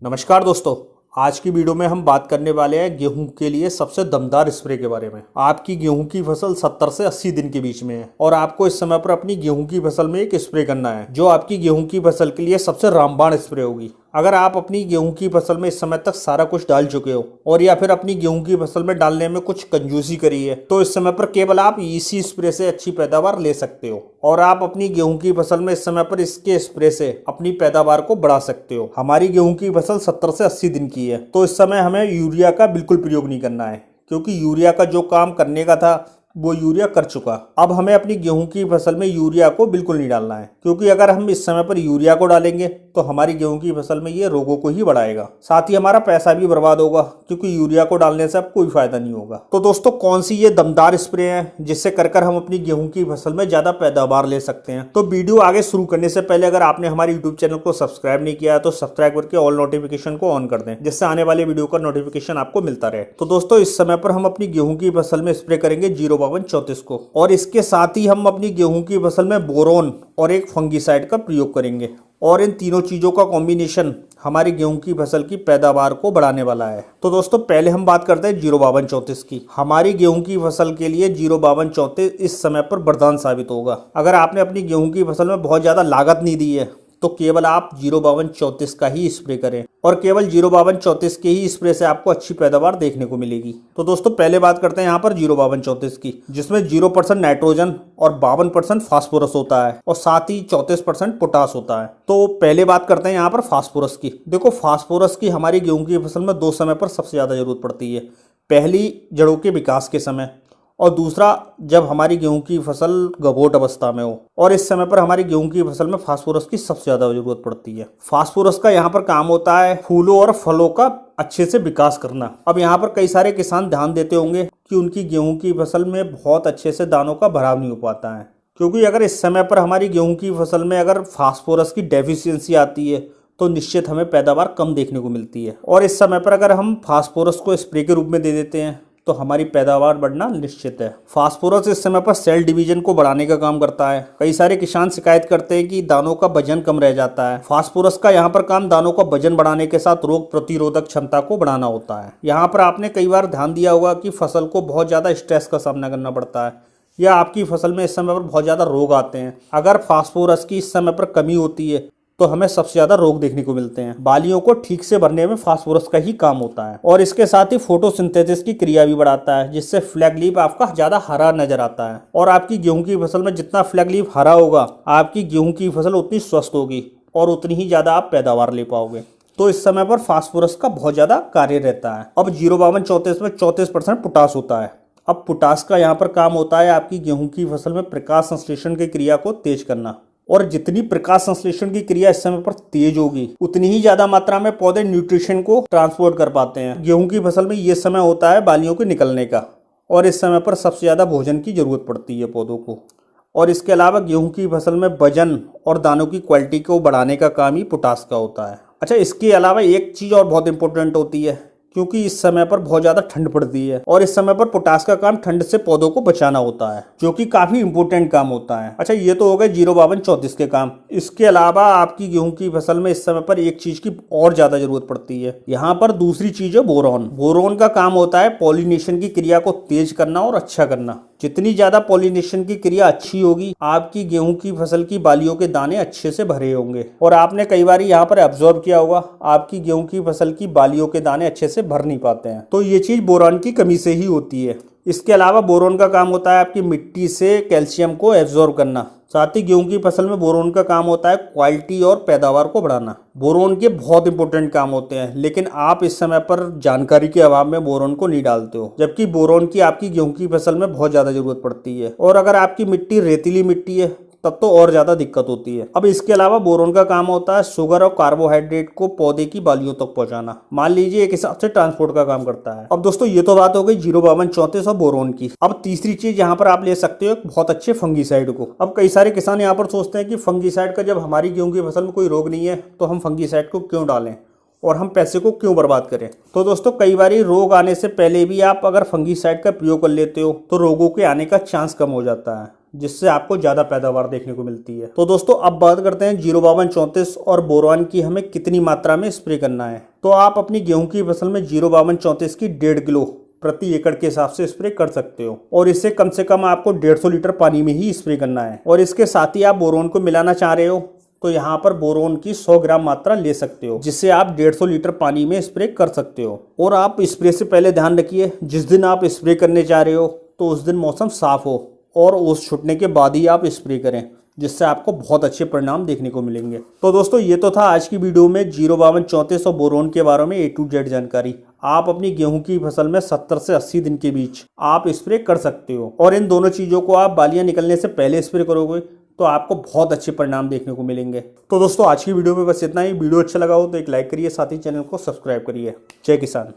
नमस्कार दोस्तों। आज की वीडियो में हम बात करने वाले हैं गेहूं के लिए सबसे दमदार स्प्रे के बारे में। आपकी गेहूं की फसल 70 से 80 दिन के बीच में है और आपको इस समय पर अपनी गेहूं की फसल में एक स्प्रे करना है जो आपकी गेहूं की फसल के लिए सबसे रामबाण स्प्रे होगी। अगर आप अपनी गेहूं की फसल में इस समय तक सारा कुछ डाल चुके हो और या फिर अपनी गेहूं की फसल में डालने में कुछ कंजूसी करी है तो इस समय पर केवल आप इसी स्प्रे से अच्छी पैदावार ले सकते हो और आप अपनी गेहूं की फसल में इस समय पर इसके स्प्रे से अपनी पैदावार को बढ़ा सकते हो। हमारी गेहूं की फसल 70 से 80 दिन की है तो इस समय हमें यूरिया का बिल्कुल प्रयोग नहीं करना है क्योंकि यूरिया का जो काम करने का था वो यूरिया कर चुका। अब हमें अपनी गेहूं की फसल में यूरिया को बिल्कुल नहीं डालना है क्योंकि अगर हम इस समय पर यूरिया को डालेंगे तो हमारी गेहूं की फसल में ये रोगों को ही बढ़ाएगा, साथ ही हमारा पैसा भी बर्बाद होगा क्योंकि यूरिया को डालने से अब कोई फायदा नहीं होगा। तो दोस्तों कौन सी ये दमदार स्प्रे है जिससे कर हम अपनी गेहूं की फसल में ज्यादा पैदावार ले सकते हैं। तो वीडियो आगे शुरू करने से पहले अगर आपने हमारे यूट्यूब चैनल को सब्सक्राइब नहीं किया है तो सब्सक्राइब करके ऑल नोटिफिकेशन को ऑन कर दें जिससे आने वाले वीडियो का नोटिफिकेशन आपको मिलता रहे। तो दोस्तों इस समय पर हम अपनी गेहूं की फसल में स्प्रे करेंगे 05234 को और इसके साथ ही हम अपनी गेहूं की फसल में बोरोन और एक फंगीसाइड का प्रयोग करेंगे और इन तीनों चीजों का कॉम्बिनेशन हमारी गेहूं की फसल की पैदावार को बढ़ाने वाला है। तो दोस्तों पहले हम बात करते हैं 05234 की। हमारी गेहूं की फसल के लिए 05234 इस समय पर वरदान साबित होगा। अगर आपने अपनी गेहूं की फसल में बहुत ज्यादा लागत नहीं दी है तो केवल आप 05234 का ही स्प्रे करें और केवल 05234 के ही स्प्रे से आपको अच्छी पैदावार देखने को मिलेगी। तो दोस्तों पहले बात करते हैं यहाँ पर 05234 की, जिसमें 0% नाइट्रोजन और 52% फास्फोरस होता है और साथ ही 34% पोटास होता है। तो पहले बात करते हैं यहाँ पर फास्फोरस की। देखो फास्फोरस की हमारी गेहूं की फसल में दो समय पर सबसे ज्यादा जरूरत पड़ती है। पहली जड़ों के विकास के समय और दूसरा जब हमारी गेहूं की फसल गभोट अवस्था में हो। और इस समय पर हमारी गेहूं की फसल में फास्फोरस की सबसे ज्यादा जरूरत पड़ती है। फास्फोरस का यहाँ पर काम होता है फूलों और फलों का अच्छे से विकास करना। अब यहाँ पर कई सारे किसान ध्यान देते होंगे कि उनकी गेहूं की फसल में बहुत अच्छे से दानों का भराव नहीं हो पाता है क्योंकि अगर इस समय पर हमारी गेहूं की फसल में अगर फास्फोरस की डेफिशिएंसी आती है तो निश्चित हमें पैदावार कम देखने को मिलती है। और इस समय पर अगर हम फास्फोरस को स्प्रे के रूप में दे देते हैं तो हमारी पैदावार बढ़ना निश्चित है। फास्फोरस इस समय पर सेल डिवीजन को बढ़ाने का काम करता है। कई सारे किसान शिकायत करते हैं कि दानों का वजन कम रह जाता है। फास्फोरस का यहाँ पर काम दानों का वजन बढ़ाने के साथ रोग प्रतिरोधक क्षमता को बढ़ाना होता है। यहाँ पर आपने कई बार ध्यान दिया होगा कि फसल को बहुत ज्यादा स्ट्रेस का सामना करना पड़ता है या आपकी फसल में इस समय पर बहुत ज्यादा रोग आते हैं। अगर फास्फोरस की इस समय पर कमी होती है तो हमें सबसे ज्यादा रोग देखने को मिलते हैं। बालियों को ठीक से भरने में फास्फोरस का ही काम होता है और इसके साथ ही फोटोसिंथेसिस की क्रिया भी बढ़ाता है जिससे फ्लैग लीफ आपका ज्यादा हरा नजर आता है। और आपकी गेहूं की फसल में जितना फ्लैग लीफ हरा होगा आपकी गेहूं की फसल उतनी स्वस्थ होगी और उतनी ही ज्यादा आप पैदावार ले पाओगे। तो इस समय पर फास्फोरस का बहुत ज्यादा कार्य रहता है। अब 05234 में 34% पोटास होता है। अब पोटास का यहाँ पर काम होता है आपकी गेहूं की फसल में प्रकाश संश्लेषण की क्रिया को तेज करना और जितनी प्रकाश संश्लेषण की क्रिया इस समय पर तेज होगी उतनी ही ज्यादा मात्रा में पौधे न्यूट्रिशन को ट्रांसपोर्ट कर पाते हैं। गेहूं की फसल में ये समय होता है बालियों के निकलने का और इस समय पर सबसे ज्यादा भोजन की जरूरत पड़ती है पौधों को। और इसके अलावा गेहूं की फसल में वजन और दानों की क्वालिटी को बढ़ाने का काम ही पोटास का होता है। अच्छा, इसके अलावा एक चीज और बहुत इंपॉर्टेंट होती है क्योंकि इस समय पर बहुत ज्यादा ठंड पड़ती है और इस समय पर पोटास का काम ठंड से पौधों को बचाना होता है जो कि काफी इंपॉर्टेंट काम होता है। अच्छा, ये तो हो गए 05234 के काम। इसके अलावा आपकी गेहूं की फसल में इस समय पर एक चीज की और ज्यादा जरूरत पड़ती है। यहाँ पर दूसरी चीज है बोरॉन। बोरॉन का काम होता है पॉलिनेशन की क्रिया को तेज करना और अच्छा करना। जितनी ज्यादा पॉलिनेशन की क्रिया अच्छी होगी आपकी गेहूं की फसल की बालियों के दाने अच्छे से भरे होंगे। और आपने कई बार यहाँ पर ऑब्जर्व किया होगा आपकी गेहूं की फसल की बालियों के दाने अच्छे से भर नहीं पाते हैं तो ये चीज बोरॉन की कमी से ही होती है। इसके अलावा बोरॉन का काम होता है आपकी मिट्टी से कैल्शियम को एब्जॉर्ब करना। साथ ही गेहूं की फसल में बोरॉन का काम होता है क्वालिटी और पैदावार को बढ़ाना। बोरॉन के बहुत इंपॉर्टेंट काम होते हैं लेकिन आप इस समय पर जानकारी के अभाव में बोरॉन को नहीं डालते हो, जबकि बोरॉन की आपकी गेहूं की फसल में बहुत ज्यादा जरूरत पड़ती है। और अगर आपकी मिट्टी रेतीली मिट्टी है तब तो और ज्यादा दिक्कत होती है। अब इसके अलावा बोरॉन का काम होता है शुगर और कार्बोहाइड्रेट को पौधे की बालियों तक पहुंचाना। मान लीजिए एक हिसाब से ट्रांसपोर्ट का काम करता है। अब दोस्तों ये तो बात हो गई 05234 और बोरॉन की। अब तीसरी चीज यहाँ पर आप ले सकते हो बहुत अच्छे फंगीसाइड को। अब कई सारे किसान यहाँ पर सोचते हैं कि फंगीसाइड का जब हमारी गेहूं की फसल में कोई रोग नहीं है तो हम फंगीसाइड को क्यों डालें और हम पैसे को क्यों बर्बाद करें। तो दोस्तों कई बार रोग आने से पहले भी आप अगर फंगीसाइड का प्रयोग कर लेते हो तो रोगों के आने का चांस कम हो जाता है। जिससे आपको ज्यादा पैदावार देखने को मिलती है। तो दोस्तों अब बात करते हैं 05234 और बोरान की हमें कितनी मात्रा में स्प्रे करना है। तो आप अपनी गेहूं की फसल में 05234 की 1.5 किलो प्रति एकड़ के हिसाब से स्प्रे कर सकते हो, और इसे कम से कम आपको 150 लीटर पानी में ही स्प्रे करना है। और इसके साथ ही आप बोरोन को मिलाना चाह रहे हो तो यहाँ पर बोरोन की 100 ग्राम मात्रा ले सकते हो, जिससे आप 150 लीटर पानी में स्प्रे कर सकते हो। और आप स्प्रे से पहले ध्यान रखिए, जिस दिन आप स्प्रे करने जा रहे हो तो उस दिन मौसम साफ हो और ओस छूटने के बाद ही आप स्प्रे करें, जिससे आपको बहुत अच्छे परिणाम देखने को मिलेंगे। तो दोस्तों ये तो था आज की वीडियो में 05234 और बोरोन के बारे में A to Z जानकारी। आप अपनी गेहूं की फसल में 70 से 80 दिन के बीच आप स्प्रे कर सकते हो, और इन दोनों चीज़ों को आप बालियां निकलने से पहले स्प्रे करोगे तो आपको बहुत अच्छे परिणाम देखने को मिलेंगे। तो दोस्तों आज की वीडियो में बस इतना ही। वीडियो अच्छा लगा हो तो एक लाइक करिए, साथ ही चैनल को सब्सक्राइब करिए। जय किसान।